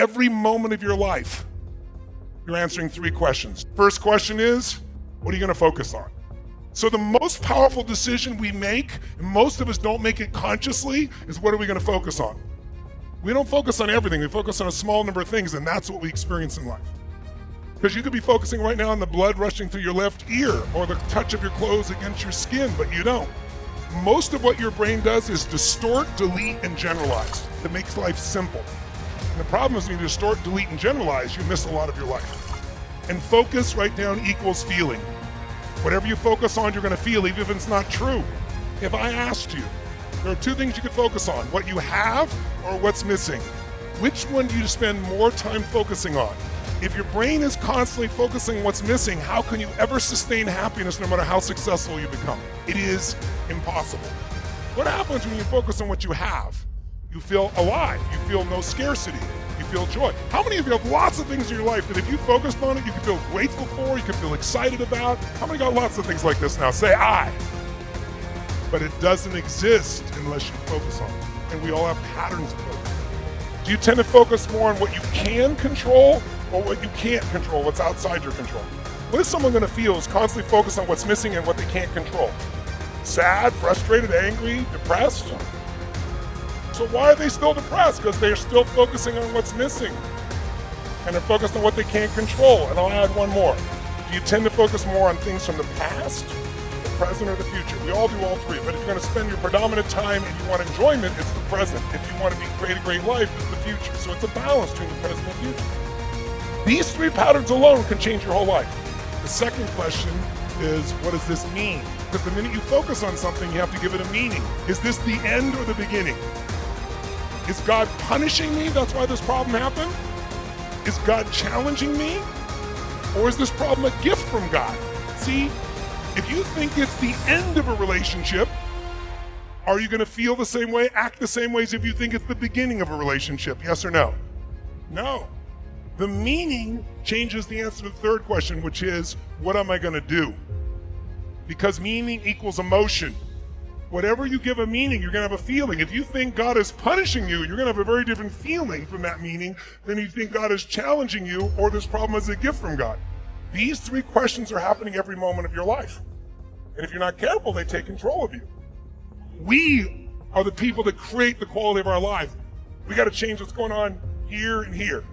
every moment of your life, you're answering 3 questions. First question is, what are you going to focus on? So the most powerful decision we make, and most of us don't make it consciously, is what are we going to focus on? We don't focus on everything. We focus on a small number of things, and that's what we experience in life. Because you could be focusing right now on the blood rushing through your left ear or the touch of your clothes against your skin, but you don't. Most of what your brain does is distort, delete, and generalize. It makes life simple. And the problem is when you distort, delete, and generalize, you miss a lot of your life. And focus, write down, equals feeling. Whatever you focus on, you're going to feel, even if it's not true. If I asked you, there are 2 things you could focus on, what you have or what's missing. Which one do you spend more time focusing on? If your brain is constantly focusing on what's missing, how can you ever sustain happiness no matter how successful you become? It is impossible. What happens when you focus on what you have? You feel alive. You feel no scarcity. You feel joy. How many of you have lots of things in your life that if you focused on it, you can feel grateful for, you can feel excited about? How many got lots of things like this now? Say I. But it doesn't exist unless you focus on it. And we all have patterns of focus. Do you tend to focus more on what you can control or what you can't control, what's outside your control? What is someone going to feel who's constantly focused on what's missing and what they can't control? Sad, frustrated, angry, depressed? So why are they still depressed? Because they're still focusing on what's missing. And they're focused on what they can't control. And I'll add one more. Do you tend to focus more on things from the past, the present, or the future? We all do all 3. But if you're going to spend your predominant time and you want enjoyment, it's the present. If you want to create a great life, it's the future. So it's a balance between the present and future. These 3 patterns alone can change your whole life. The second question is, what does this mean? Because the minute you focus on something, you have to give it a meaning. Is this the end or the beginning? Is God punishing me? That's why this problem happened? Is God challenging me? Or is this problem a gift from God? See, if you think it's the end of a relationship, are you going to feel the same way, act the same way as if you think it's the beginning of a relationship? Yes or no? No. The meaning changes the answer to the third question, which is, what am I going to do? Because meaning equals emotion. Whatever you give a meaning, you're going to have a feeling. If you think God is punishing you, you're going to have a very different feeling from that meaning than if you think God is challenging you or this problem is a gift from God. These 3 questions are happening every moment of your life. And if you're not careful, they take control of you. We are the people that create the quality of our life. We got to change what's going on here and here.